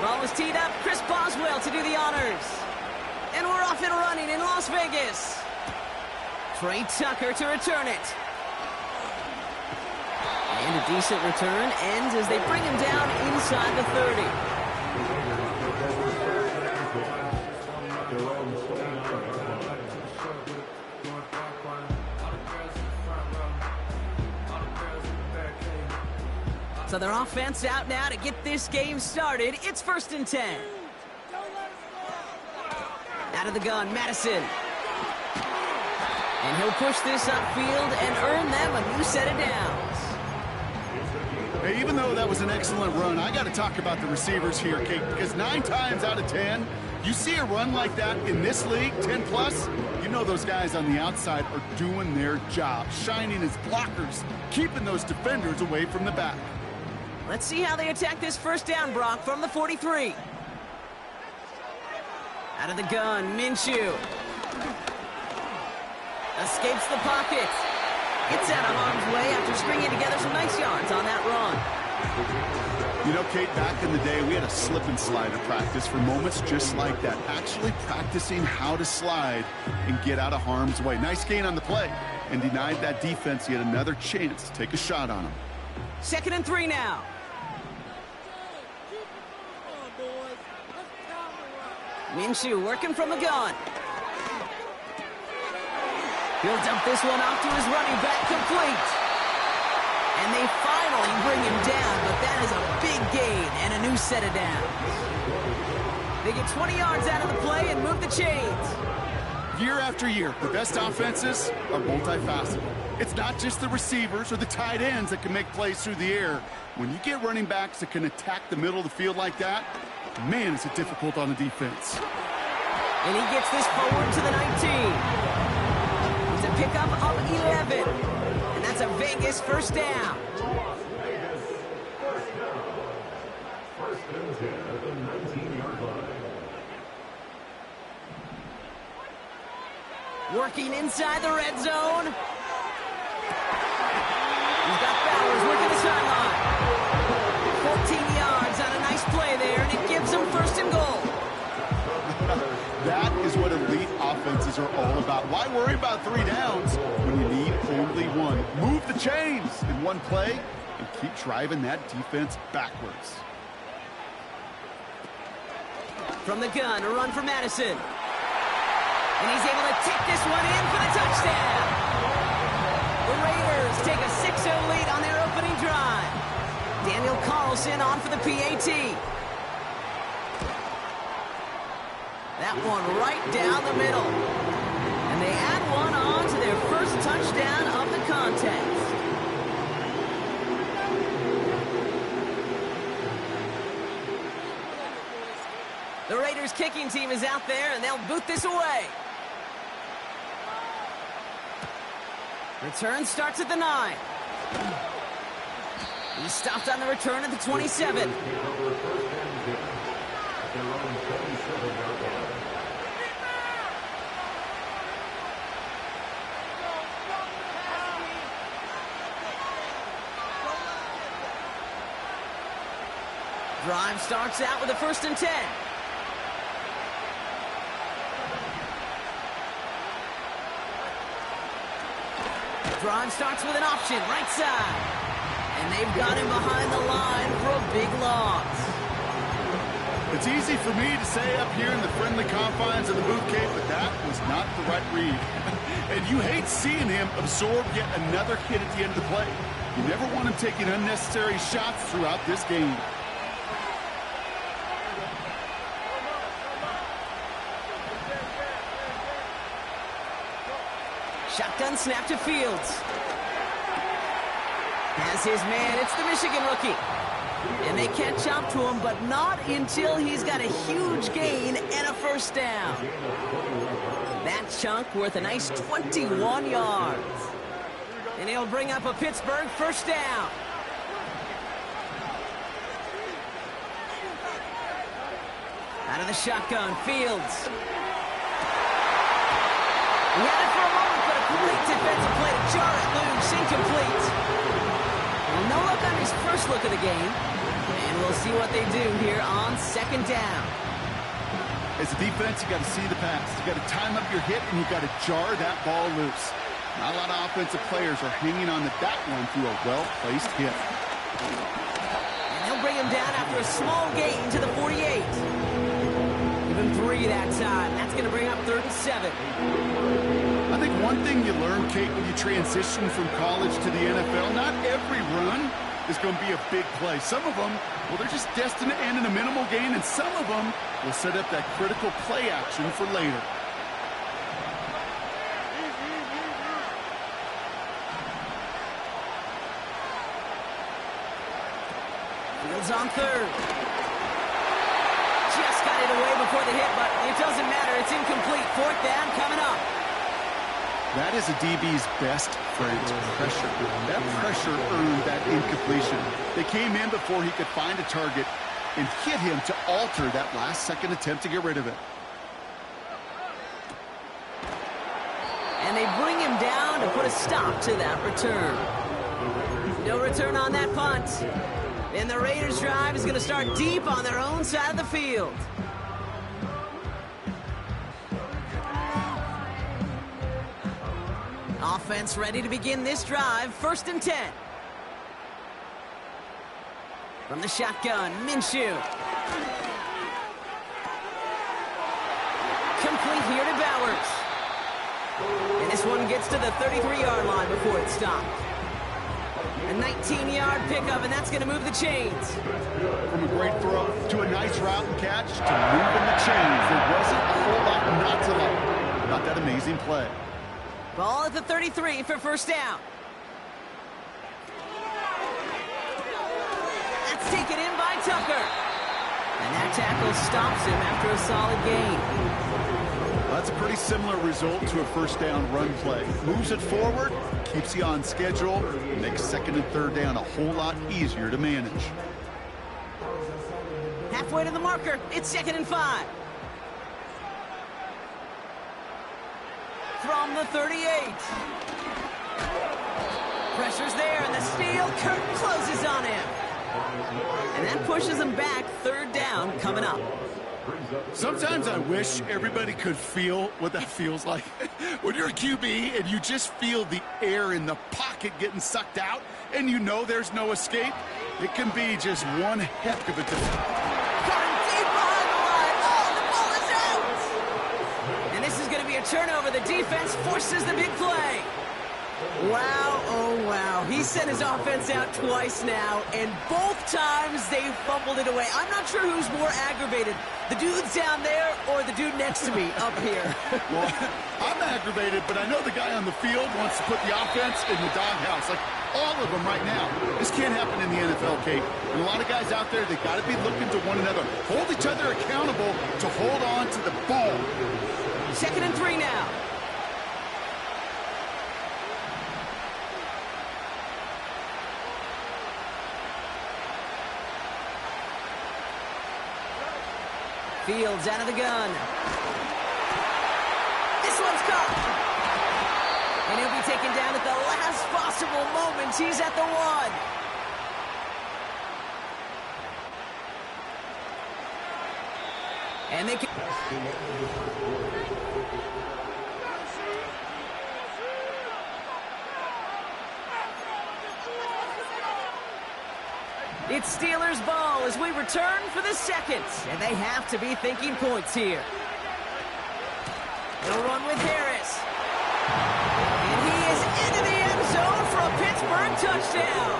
Ball was teed up. Chris Boswell to do the honors. And we're off and running in Las Vegas. Trey Tucker to return it. And a decent return ends as they bring him down inside the 30. So their offense out now to get this game started. It's 1st and 10. Out of the gun, Madison. And he'll push this upfield and earn them a new set of downs. Hey, even though that was an excellent run, I got to talk about the receivers here, Kate, because 9 times out of 10, you see a run like that in this league, 10 plus, you know those guys on the outside are doing their job, shining as blockers, keeping those defenders away from the back. Let's see how they attack this 1st down, Brock, from the 43. Out of the gun, Minshew. Escapes the pocket. Gets out of harm's way after stringing together some nice yards on that run. You know, Kate, back in the day, we had a slip and slide at practice for moments just like that. Actually practicing how to slide and get out of harm's way. Nice gain on the play. And denied that defense yet another chance to take a shot on him. 2nd and 3 now. Minshew working from the gun. He'll dump this one off to his running back, complete. And they finally bring him down, but that is a big gain and a new set of downs. They get 20 yards out of the play and move the chains. Year after year, the best offenses are multifaceted. It's not just the receivers or the tight ends that can make plays through the air. When you get running backs that can attack the middle of the field like that, man, is it difficult on the defense. And he gets this forward to the 19. It's a pickup of 11. And that's a Vegas 1st down. Working inside the red zone. He's got Bowers working the sideline. 14 yards on a nice play there, and it gives them 1st and goal. That is what elite offenses are all about. Why worry about 3 downs when you need only 1? Move the chains in one play and keep driving that defense backwards. From the gun, a run for Madison. And he's able to take this one in for the touchdown. The Raiders take a 6-0 lead on their opening drive. Daniel Carlson on for the PAT. That one right down the middle. And they add one on to their 1st touchdown of the contest. The Raiders kicking team is out there, and they'll boot this away. Return starts at the 9. He stopped on the return at the 27. Drive starts out with a 1st and 10. Drive starts with an option, right side. And they've got him behind the line for a big loss. It's easy for me to say up here in the friendly confines of the booth, Kate, but that was not the right read. And you hate seeing him absorb yet another hit at the end of the play. You never want him taking unnecessary shots throughout this game. Shotgun snap to Fields. Has his man, it's the Michigan rookie. And they catch up to him, but not until he's got a huge gain and a 1st down. That chunk worth a nice 21 yards. And he'll bring up a Pittsburgh 1st down. Out of the shotgun, Fields. He had it for a moment, but a great defensive play to jar it loose, incomplete. Well, no luck on his 1st first look of the game. And we'll see what they do here on second down. As a defense, you got to see the pass. You got to time up your hit, and you got to jar that ball loose. Not a lot of offensive players are hanging on to that one through a well-placed hit. And they'll bring him down after a small gain to the 48. Give him 3 that time. That's going to bring up 3rd and 7. I think one thing you learn, Kate, when you transition from college to the NFL, not every run is going to be a big play. Some of them, well, they're just destined to end in a minimal gain, and some of them will set up that critical play action for later. Fields on 3rd. Just got it away before the hit, but it doesn't matter. It's incomplete. 4th down coming up. That is a DB's best friend, pressure. That pressure earned that incompletion. They came in before he could find a target and hit him to alter that last-second attempt to get rid of it. And they bring him down to put a stop to that return. No return on that punt. And the Raiders' drive is going to start deep on their own side of the field. Offense ready to begin this drive. 1st and 10. From the shotgun, Minshew. Complete here to Bowers. And this one gets to the 33-yard line before it stopped. A 19-yard pickup, and that's going to move the chains. From a great throw to a nice route and catch to moving the chains. There wasn't a whole lot not to like about that amazing play. Ball at the 33 for 1st down. That's taken in by Tucker. And that tackle stops him after a solid gain. That's a pretty similar result to a 1st down run play. Moves it forward, keeps you on schedule, makes 2nd and 3rd down a whole lot easier to manage. Halfway to the marker, it's 2nd and 5. From the 38. Pressure's there, and the steal. Kirk closes on him. And that pushes him back. 3rd down coming up. Sometimes I wish everybody could feel what that feels like. When you're a QB and you just feel the air in the pocket getting sucked out, and you know there's no escape, it can be just one heck of a defense. Turnover, the defense forces the big play. Wow, oh wow. He sent his offense out twice now, and both times they fumbled it away. I'm not sure who's more aggravated, the dudes down there or the dude next to me up here. Well, I'm aggravated, but I know the guy on the field wants to put the offense in the doghouse, like all of them right now. This can't happen in the NFL, Kate. And a lot of guys out there, they got to be looking to one another. Hold each other accountable to hold on to the ball. 2nd and 3 now. Fields out of the gun. This one's caught. And he'll be taken down at the last possible moment. He's at the 1. And they can... It's Steelers ball as we return for the 2nd. And they have to be thinking points here. They'll run with Harris. And he is into the end zone for a Pittsburgh touchdown.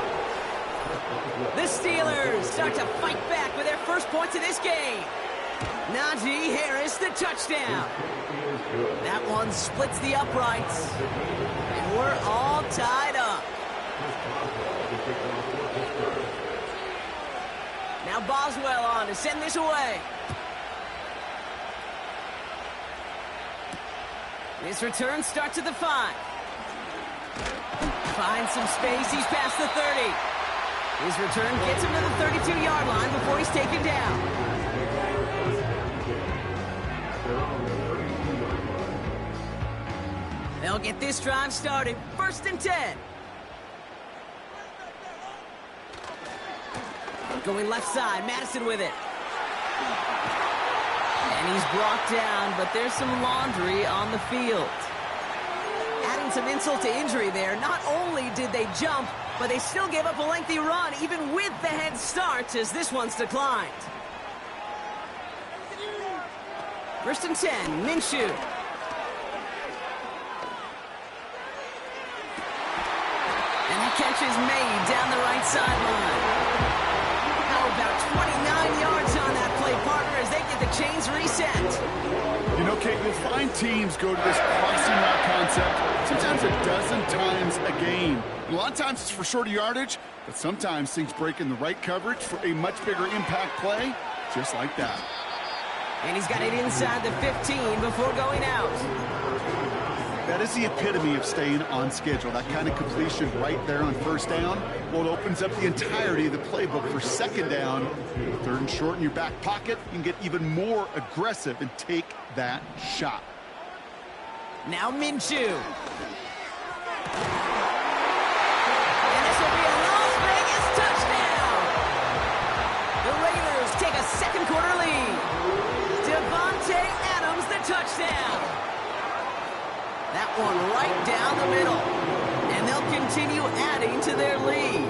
The Steelers start to fight back with their first points of this game. Najee Harris, the touchdown. That one splits the uprights. And we're all tied up. Now Boswell on to send this away. This return starts at the 5. Finds some space. He's past the 30. His return gets him to the 32-yard line before he's taken down. They'll get this drive started. 1st and 10. Going left side, Madison with it. And he's brought down, but there's some laundry on the field. Adding some insult to injury there, not only did they jump, but they still gave up a lengthy run, even with the head start, as this one's declined. 1st and 10, Minshew. And that catch is made down the right sideline. How about 29 yards on that play, partner, as they get the chains reset. You know, Kate, you'll find teams go to this crossing route concept sometimes a dozen times a game. And a lot of times it's for shorter yardage, but sometimes things break in the right coverage for a much bigger impact play, just like that. And he's got it inside the 15 before going out. That is the epitome of staying on schedule. That kind of completion right there on 1st down. Well, it opens up the entirety of the playbook for 2nd down. 3rd and short in your back pocket. You can get even more aggressive and take that shot. Now Minshew. And this will be a Las Vegas touchdown. The Raiders take a 2nd quarter lead. Devontae Adams, the touchdown. That one right down the middle. And they'll continue adding to their lead.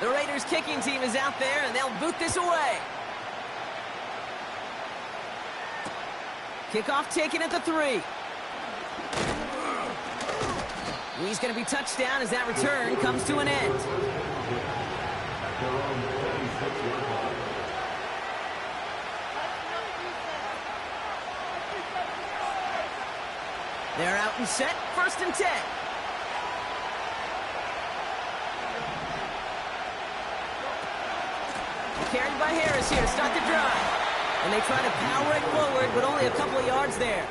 The Raiders kicking team is out there, and they'll boot this away. Kickoff taken at the 3. He's going to be touchdown as that return comes to an end. They're out and set, 1st and 10. Carried by Harris here to start the drive. And they try to power it forward, but only a couple of yards there.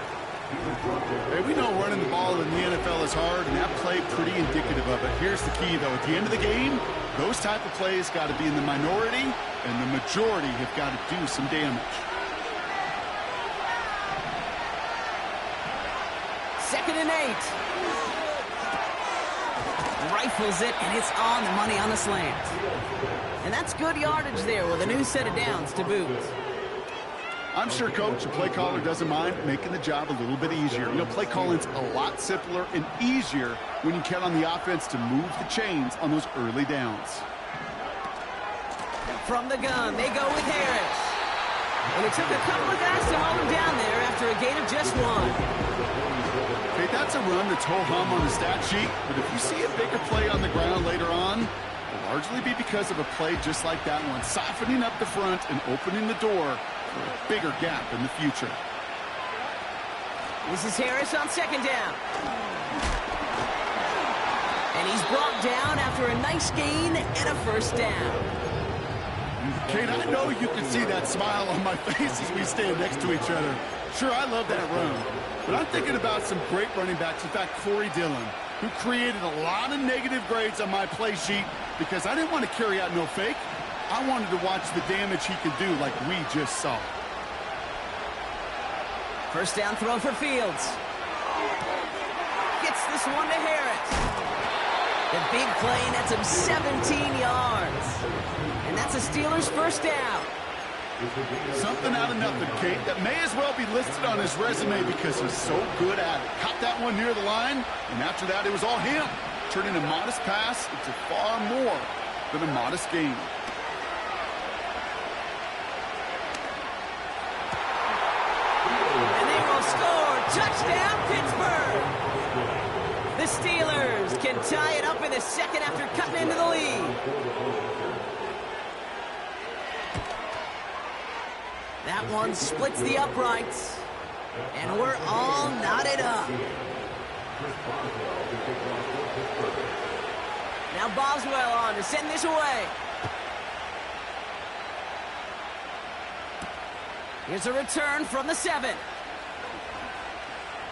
Hey, we know running the ball in the NFL is hard, and that play pretty indicative of it. Here's the key, though. At the end of the game, those type of plays got to be in the minority, and the majority have got to do some damage. 2nd and 8. Rifles it, and it's on the money on the slant. And that's good yardage there with a new set of downs to boot. I'm sure, Coach, a play caller doesn't mind making the job a little bit easier. You know, play calling's a lot simpler and easier when you count on the offense to move the chains on those early downs. From the gun, they go with Harris. And it took a couple of guys to hold him down there after a gain of just 1. Okay, that's a run that's ho-hum on the stat sheet, but if you see a bigger play on the ground later on, it'll largely be because of a play just like that one, softening up the front and opening the door for a bigger gap in the future. This is Harris on 2nd down. And he's brought down after a nice gain and a 1st down. Kate, I know you can see that smile on my face as we stand next to each other. Sure, I love that run. But I'm thinking about some great running backs. In fact, Corey Dillon, who created a lot of negative grades on my play sheet because I didn't want to carry out no fake. I wanted to watch the damage he could do like we just saw. 1st down throw for Fields. Gets this one to Harris. The big play nets him 17 yards. And that's a Steelers 1st down. Something out of nothing, Kate, that may as well be listed on his resume because he's so good at it. Caught that one near the line, and after that, it was all him. Turning a modest pass into far more than a modest gain. And they will score. Touchdown, Pittsburgh. The Steelers can tie it up in the 2nd after cutting into the lead. That one splits the uprights. And we're all knotted up. Now Boswell on to send this away. Here's a return from the 7.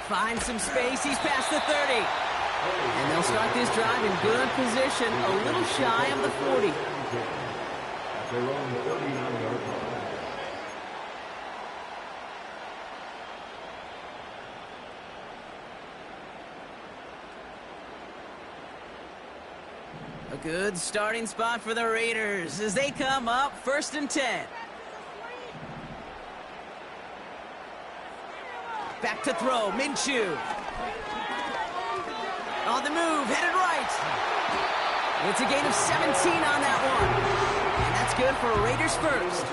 Finds some space. He's past the 30. And they'll start this drive in good position, a little shy of the 40. A good starting spot for the Raiders as they come up 1st and 10. Back to throw, Minshew. On the move, headed right. It's a gain of 17 on that one. And that's good for Raiders first.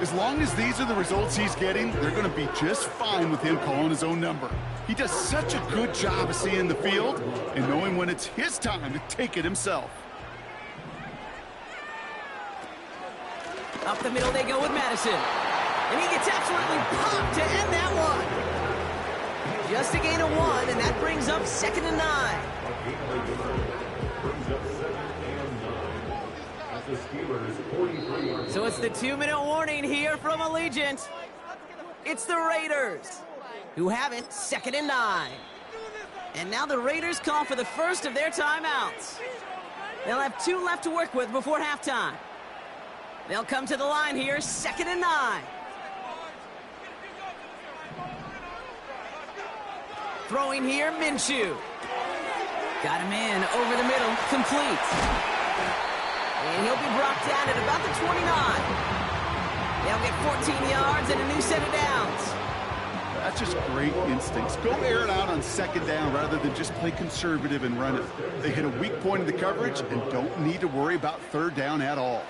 As long as these are the results he's getting, they're going to be just fine with him calling his own number. He does such a good job of seeing the field and knowing when it's his time to take it himself. Up the middle they go with Madison. And he gets absolutely popped to end that one. Just a gain of 1, and that brings up 2nd and 9. So it's the 2-minute warning here from Allegiant. It's the Raiders who have it 2nd and 9. And now the Raiders call for the first of their timeouts. They'll have 2 left to work with before halftime. They'll come to the line here, 2nd and 9. Throwing here, Minshew. Got him in, over the middle, complete. And he'll be brought down at about the 29. They'll get 14 yards and a new set of downs. That's just great instincts. Go air it out on 2nd down rather than just play conservative and run it. They hit a weak point in the coverage and don't need to worry about 3rd down at all.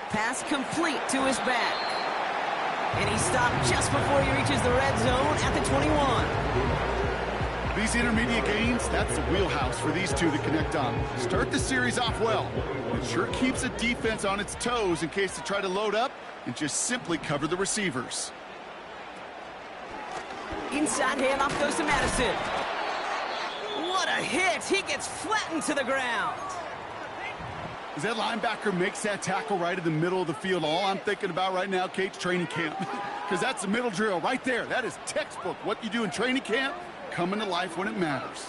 Pass complete to his back. And he stopped just before he reaches the red zone at the 21. These intermediate gains, that's the wheelhouse for these two to connect on. Start the series off well. It sure keeps the defense on its toes in case they try to load up and just simply cover the receivers. Inside handoff goes to Madison. What a hit! He gets flattened to the ground. As that linebacker makes that tackle right in the middle of the field, all I'm thinking about right now, Kate's training camp. Because that's the middle drill right there. That is textbook. What you do in training camp, coming to life when it matters.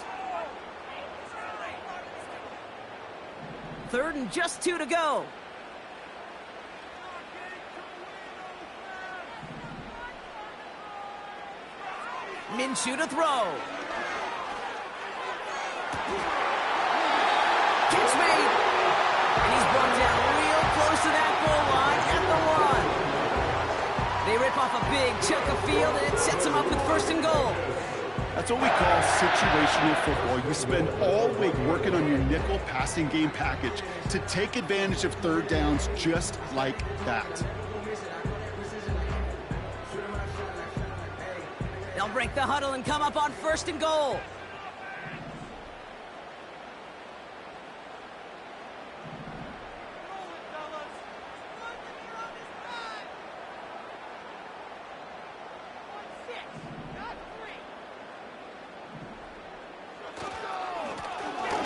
3rd and just 2 to go. Minshew to throw. Catch made. And he's brought down real close to that goal line at the 1. They rip off a big chunk of field, and it sets them up with 1st and goal. That's what we call situational football. You spend all week working on your nickel passing game package to take advantage of 3rd downs just like that. They'll break the huddle and come up on 1st and goal.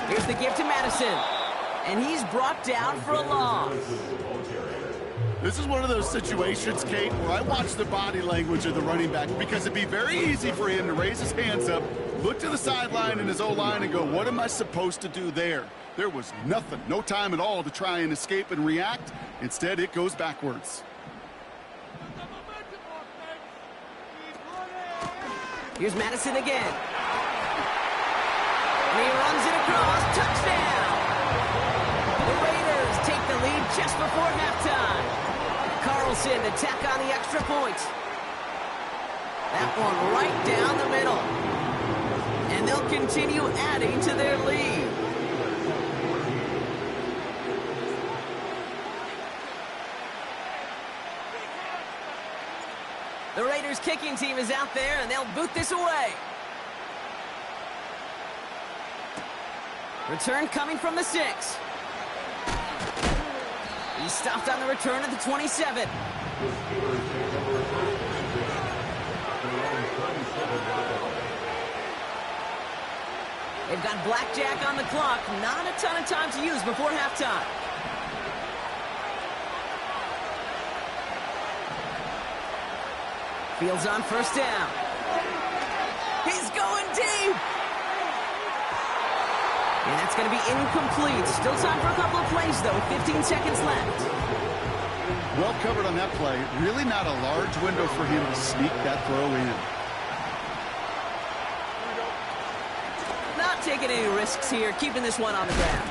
Here's the give to Madison. And he's brought down for a loss. This is one of those situations, Kate, where I watch the body language of the running back because it'd be very easy for him to raise his hands up, look to the sideline in his O-line and go, what am I supposed to do there? There was nothing, no time at all to try and escape and react. Instead, it goes backwards. Here's Madison again. And he runs it across. Touchdown! The Raiders take the lead just before halftime. Carlson to tack on the extra point. That one right down the middle. And they'll continue adding to their lead. The Raiders kicking team is out there, and they'll boot this away. Return coming from the 6. He stopped on the return at the 27. They've got blackjack on the clock. Not a ton of time to use before halftime. Fields on 1st down. He's going deep. And that's going to be incomplete. Still time for a couple of plays, though. 15 seconds left. Well covered on that play. Really not a large window for him to sneak that throw in. Not taking taking any risks here, keeping this one on the ground.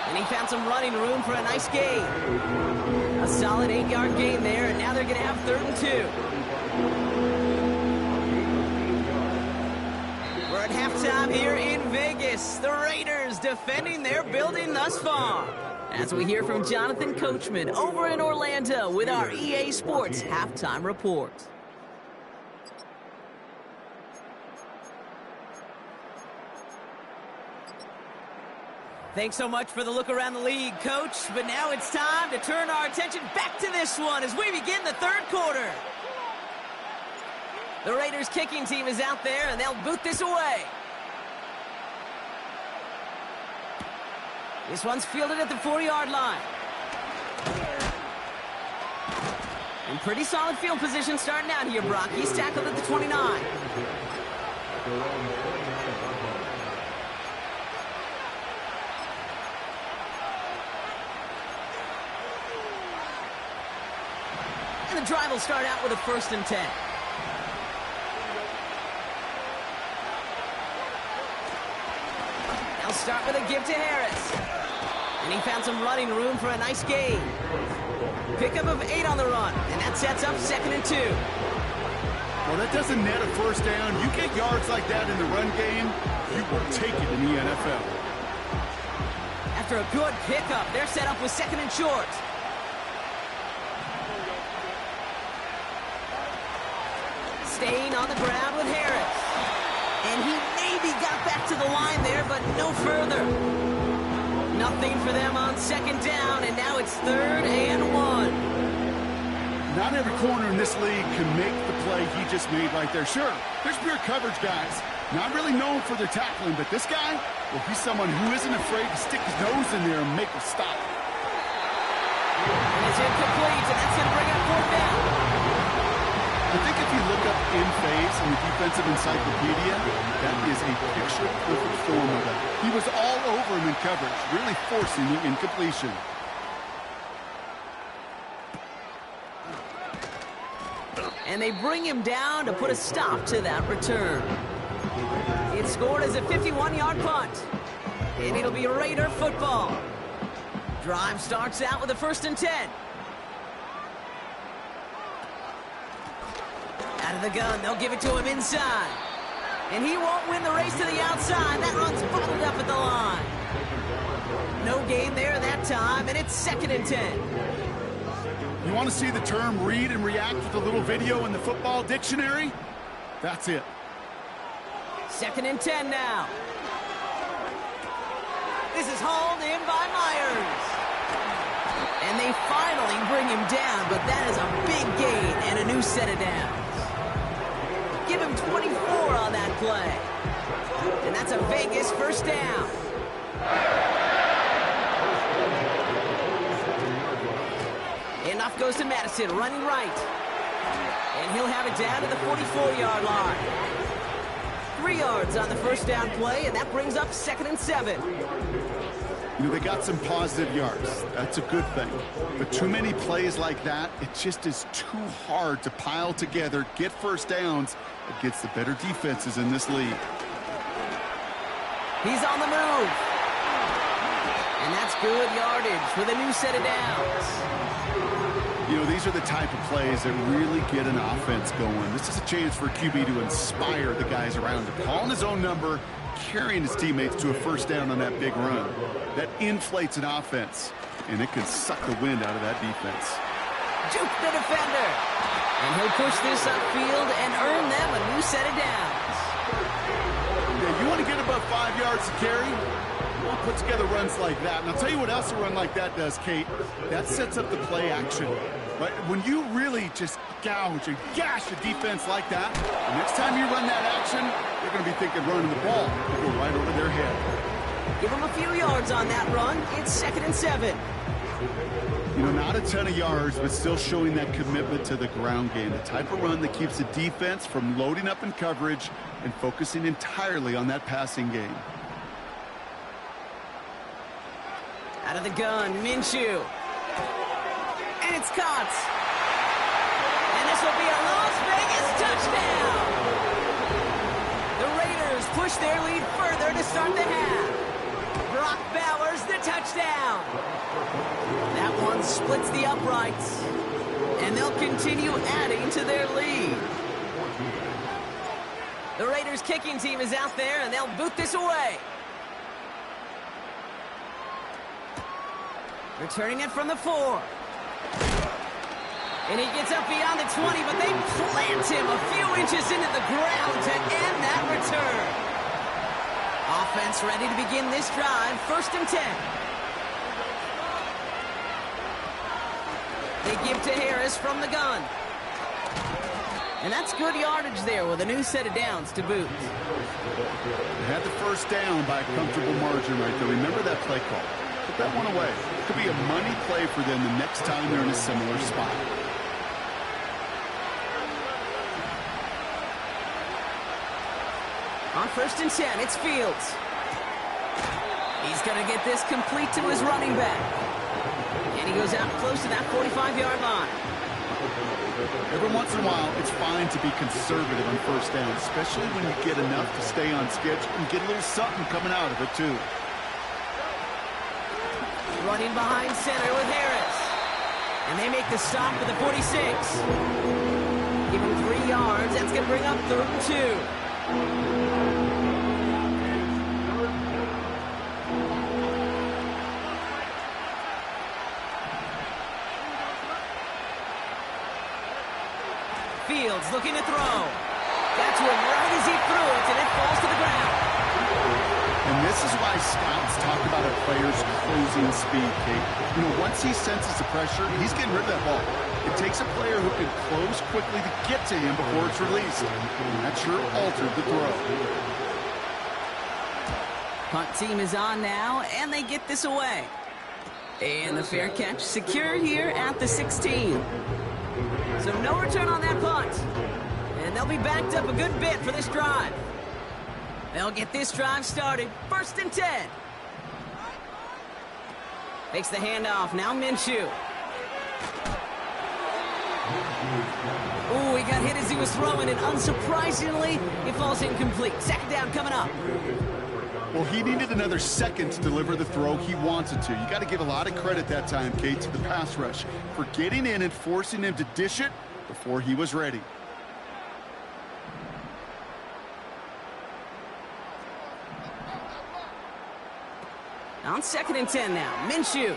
And he found some running room for a nice gain. A solid 8-yard gain there, and now they're going to have 3rd and 2. We're at halftime here in Vegas. The Raiders defending their building thus far. As we hear from Jonathan Coachman over in Orlando with our EA Sports Halftime Report. Thanks so much for the look around the league, Coach. But now it's time to turn our attention back to this one as we begin the 3rd quarter. The Raiders kicking team is out there, and they'll boot this away. This one's fielded at the 4-yard line. In pretty solid field position starting out here, Brock. He's tackled at the 29. And the drive will start out with a 1st and 10. They'll start with a give to Harris. And he found some running room for a nice gain. Pickup of 8 on the run, and that sets up 2nd and 2. Well, that doesn't net a 1st down. You get yards like that in the run game, you will take it in the NFL. After a good pickup, they're set up with 2nd and short. Staying on the ground with Harris. And he maybe got back to the line there, but no further. Nothing for them on 2nd down, and now it's 3rd and 1. Not every corner in this league can make the play he just made right there. Sure, there's pure coverage guys. Not really known for their tackling, but this guy, well, he's someone who isn't afraid to stick his nose in there and make a stop. And it's incomplete, and that's going to bring up 4th down. I think if you look up in phase in the defensive encyclopedia, that is a picture-perfect form of it. He was all over him in coverage, really forcing the incompletion. And they bring him down to put a stop to that return. It's scored as a 51-yard punt. And it'll be Raider football. Drive starts out with a 1st and 10. Out of the gun, they'll give it to him inside. And he won't win the race to the outside. That run's bottled up at the line. No gain there that time, and it's 2nd and 10. You want to see the term read and react with a little video in the football dictionary? That's it. 2nd and 10 now. This is hauled in by Myers. And they finally bring him down, but that is a big gain and a new set of downs. Give him 24 on that play. And that's a Vegas 1st down. Enough goes to Madison, running right. And he'll have it down to the 44-yard line. 3 yards on the 1st down play, and that brings up 2nd and 7. You know, they got some positive yards. That's a good thing. But too many plays like that, it just is too hard to pile together, get 1st downs against the better defenses in this league. He's on the move. And that's good yardage with a new set of downs. You know, these are the type of plays that really get an offense going. This is a chance for QB to inspire the guys around him. Calling his own number, carrying his teammates to a 1st down on that big run. That inflates an offense, and it can suck the wind out of that defense. Juke the defender. And he'll push this upfield and earn them a new set of downs. Yeah, you want to get above 5 yards to carry? Well, put together runs like that. And I'll tell you what else a run like that does, Kate. That sets up the play action. Right? When you really just gouge and gash a defense like that, the next time you run that action, they're going to be thinking running the ball. It'll go right over their head. Give them a few yards on that run. It's 2nd and 7. You know, not a ton of yards, but still showing that commitment to the ground game. The type of run that keeps the defense from loading up in coverage and focusing entirely on that passing game. Out of the gun, Minshew. And it's caught. And this will be a Las Vegas touchdown. The Raiders put push their lead further to start the half. Brock Bowers, the touchdown. That one splits the uprights. And they'll continue adding to their lead. The Raiders kicking team is out there, and they'll boot this away. Returning it from the 4. And he gets up beyond the 20, but they plant him a few inches into the ground to end that return. Offense ready to begin this drive, 1st and 10. They give to Harris from the gun. And that's good yardage there with a new set of downs to boot. They had the 1st down by a comfortable margin right there. Remember that play call. Put that one away. Could be a money play for them the next time they're in a similar spot. On 1st and 10, it's Fields. He's going to get this complete to his running back. And he goes out close to that 45-yard line. Every once in a while, it's fine to be conservative on 1st down, especially when you get enough to stay on schedule and get a little something coming out of it, too. Running behind center with Harris. And they make the stop at the 46. Give him 3 yards. That's going to bring up 3rd and 2. Fields looking to throw. Got to him right as he threw it, and it falls to the ground. And this is why scouts talk about a player's closing speed, Kate. You know, once he senses the pressure, he's getting rid of that ball. It takes a player who can close quickly to get to him before it's released. And that sure altered the throw. Punt team is on now, and they get this away. And the fair catch secured here at the 16. So no return on that punt. And they'll be backed up a good bit for this drive. They'll get this drive started. 1st and 10. Takes the handoff. Now Minshew. Ooh, he got hit as he was throwing, and unsurprisingly, it falls incomplete. 2nd down coming up. Well, he needed another second to deliver the throw he wanted to. You got to give a lot of credit that time, Kate, to the pass rush for getting in and forcing him to dish it before he was ready. On 2nd and 10 now, Minshew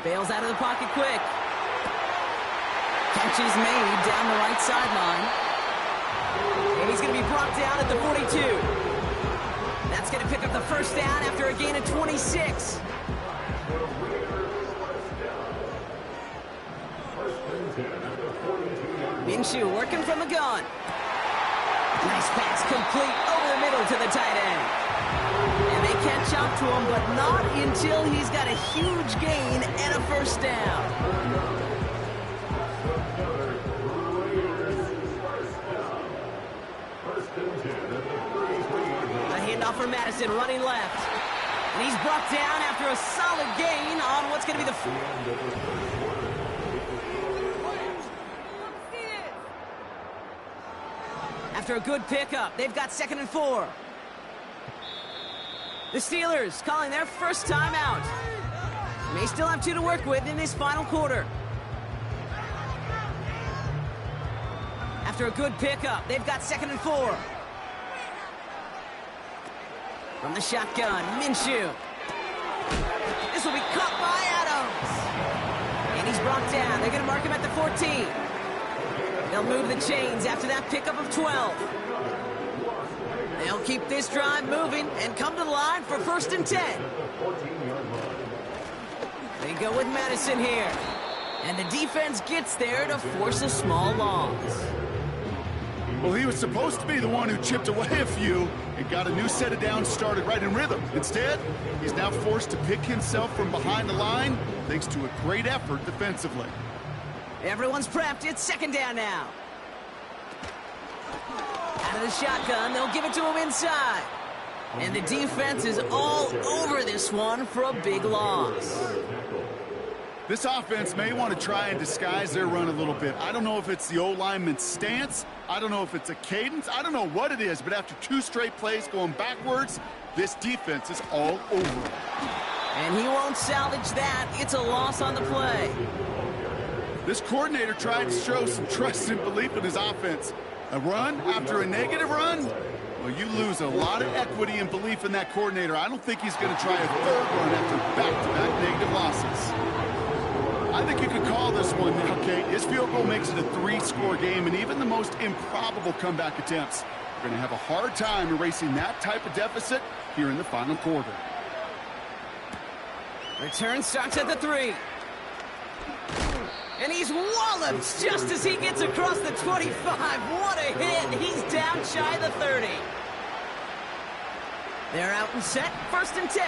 bails out of the pocket quick. Catch is made down the right sideline. And he's going to be brought down at the 42. That's going to pick up the 1st down after a gain of 26. Minshew working from the gun. Nice pass complete over the middle to the tight end. And they catch up to him, but not until he's got a huge gain and a 1st down. For Madison running left. And he's brought down after a solid gain on what's going to be the... After a good pickup, they've got 2nd and 4. The Steelers calling their 1st time out. May still have 2 to work with in this final quarter. After a good pickup, they've got 2nd and 4. From the shotgun, Minshew. This will be caught by Adams. And he's brought down. They're going to mark him at the 14. They'll move the chains after that pickup of 12. They'll keep this drive moving and come to the line for 1st and 10. They go with Madison here. And the defense gets there to force a small loss. Well, he was supposed to be the one who chipped away a few and got a new set of downs started right in rhythm. Instead, he's now forced to pick himself from behind the line thanks to a great effort defensively. Everyone's prepped. It's 2nd down now. Out of the shotgun, they'll give it to him inside. And the defense is all over this one for a big loss. This offense may want to try and disguise their run a little bit. I don't know if it's the O-lineman's stance. I don't know if it's a cadence. I don't know what it is, but after 2 straight plays going backwards, this defense is all over it. And he won't salvage that. It's a loss on the play. This coordinator tried to show some trust and belief in his offense. A run after a negative run? Well, you lose a lot of equity and belief in that coordinator. I don't think he's going to try a 3rd run after back-to-back negative losses. I think you could call this one now, Kate. His field goal makes it a 3-score game, and even the most improbable comeback attempts are going to have a hard time erasing that type of deficit here in the final quarter. Return starts at the 3. And he's walloped just as he gets across the 25. What a hit. He's down shy of the 30. They're out and set. 1st and 10.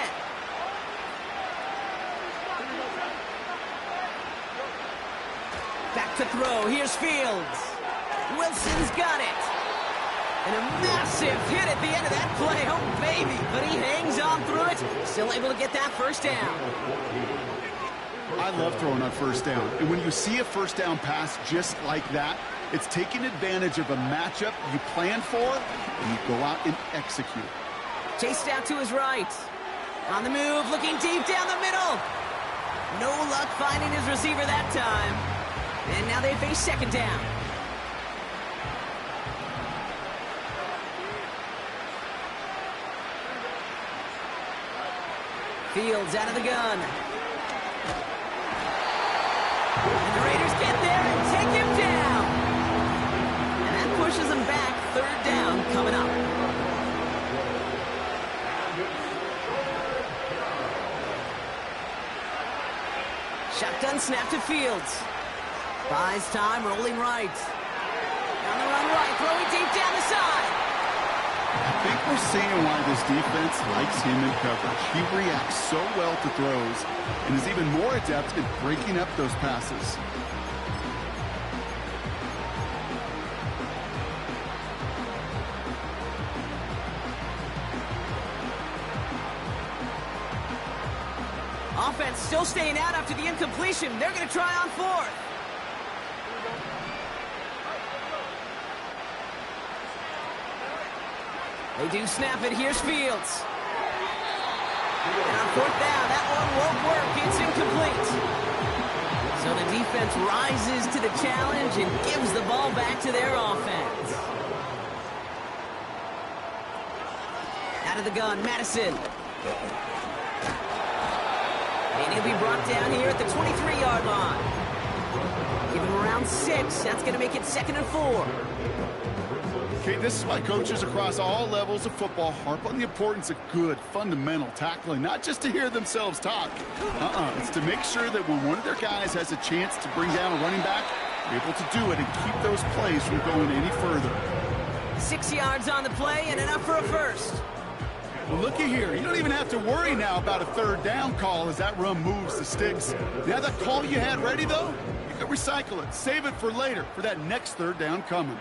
Back to throw. Here's Fields. Wilson's got it. And a massive hit at the end of that play. Oh, baby. But he hangs on through it. Still able to get that 1st down. I love throwing on 1st down. And when you see a 1st down pass just like that, it's taking advantage of a matchup you planned for, and you go out and execute. Chased out to his right. On the move, looking deep down the middle. No luck finding his receiver that time. And now they face 2nd down. Fields out of the gun. And the Raiders get there and take him down. And that pushes him back. 3rd down coming up. Shotgun snap to Fields. Buys time, rolling right. On the run right, throwing deep down the side. I think we're seeing why this defense likes him in coverage. He reacts so well to throws and is even more adept at breaking up those passes. Offense still staying out after the incompletion. They're going to try on 4th. They do snap it. Here's Fields. And on 4th down, that one won't work. It's incomplete. So the defense rises to the challenge and gives the ball back to their offense. Out of the gun, Madison. And he'll be brought down here at the 23-yard line. Give him around 6. That's going to make it 2nd and 4. Okay, this is why coaches across all levels of football harp on the importance of good, fundamental tackling, not just to hear themselves talk. It's to make sure that when one of their guys has a chance to bring down a running back, they're able to do it and keep those plays from going any further. 6 yards on the play and enough for a 1st. Well, looky here. You don't even have to worry now about a 3rd down call as that run moves the sticks. Now that call you had ready, though, you can recycle it. Save it for later for that next 3rd down coming.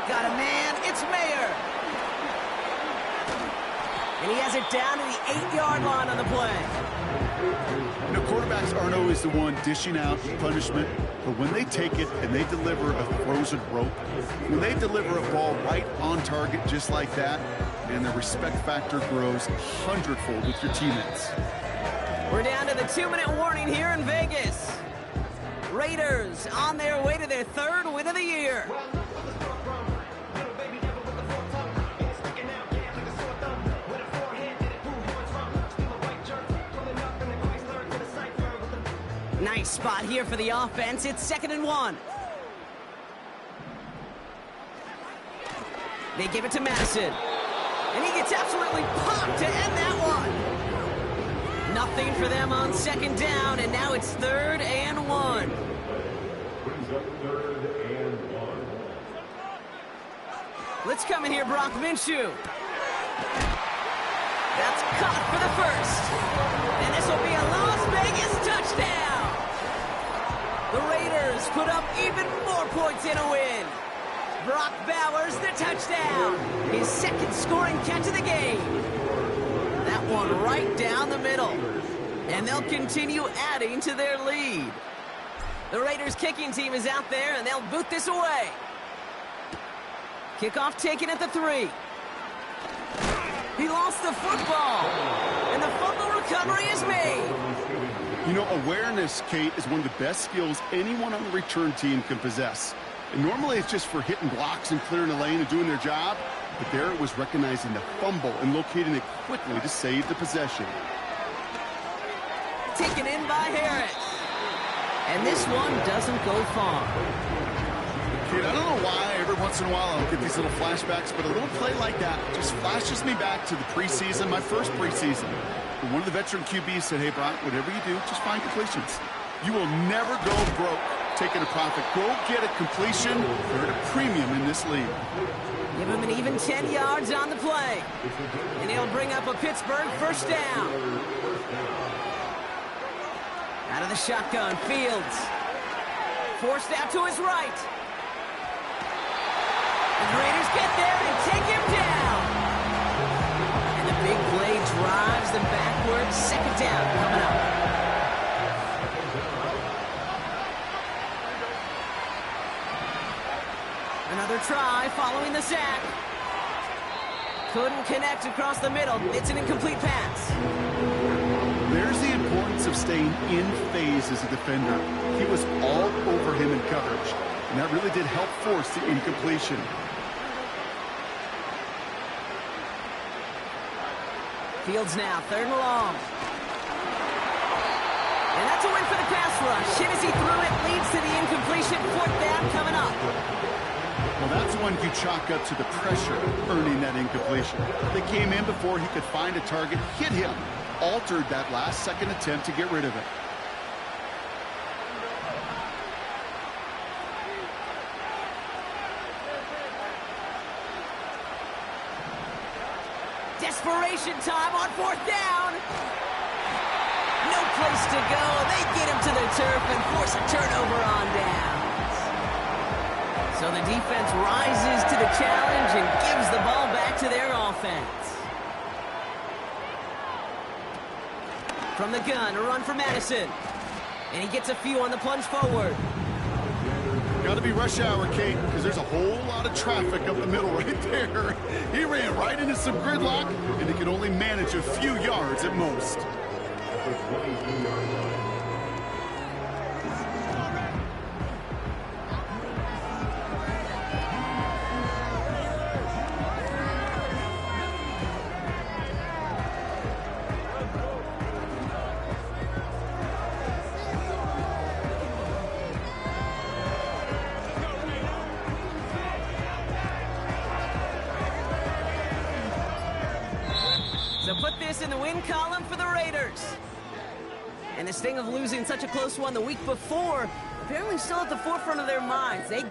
Got a man, it's Mayer. And he has it down to the 8-yard line on the play. You know, quarterbacks aren't always the one dishing out punishment, but when they take it and they deliver a frozen rope, when they deliver a ball right on target just like that, and the respect factor grows 100-fold with your teammates. We're down to the 2-minute warning here in Vegas. Raiders on their way to their 3rd win of the year. Nice spot here for the offense. It's 2nd and 1. They give it to Madison. And he gets absolutely popped to end that one. Nothing for them on 2nd down, and now it's 3rd and 1. Let's come in here, Brock Minshew. That's caught for the 1st. And this will be a Las Vegas touchdown. The Raiders put up even more points in a win. Brock Bowers, the touchdown. His 2nd scoring catch of the game. That one right down the middle. And they'll continue adding to their lead. The Raiders kicking team is out there, and they'll boot this away. Kickoff taken at the 3. He lost the football, and the fumble recovery is made. You know, awareness, Kate, is one of the best skills anyone on the return team can possess. And normally it's just for hitting blocks and clearing the lane and doing their job. But there it was recognizing the fumble and locating it quickly to save the possession. Taken in by Harris. And this one doesn't go far. Kid, I don't know why every once in a while I'll get these little flashbacks, but a little play like that just flashes me back to the preseason, my first preseason. And one of the veteran QBs said, hey, Brock, whatever you do, just find completions. You will never go broke taking a profit. Go get a completion. You're at a premium in this league. Give him an even 10 yards on the play. And he'll bring up a Pittsburgh first down. Out of the shotgun, Fields. Forced out to his right. The Raiders get there and take him down. And the big play drives them backwards. Second down coming up. Another try following the sack. Couldn't connect across the middle. It's an incomplete pass. There's the importance of staying in phase as a defender. He was all over him in coverage, and that really did help force the incompletion. Fields now, 3rd and long. And that's a win for the pass rush. Hennessy threw it, leads to the incompletion. 4th down coming up. Well, that's one you chalk up to the pressure earning that incompletion. They came in before he could find a target, hit him, altered that last-second attempt to get rid of it. Desperation time on 4th down. No place to go. They get him to the turf and force a turnover on downs. So the defense rises to the challenge and gives the ball back to their offense. From the gun, a run for Madison. And he gets a few on the plunge forward. Got to be rush hour, Kate, because there's a whole lot of traffic up the middle right there. He ran right into some gridlock, and he could only manage a few yards at most. So put this in the win column for the Raiders. And the sting of losing such a close one the week before, apparently still at the forefront of their minds. They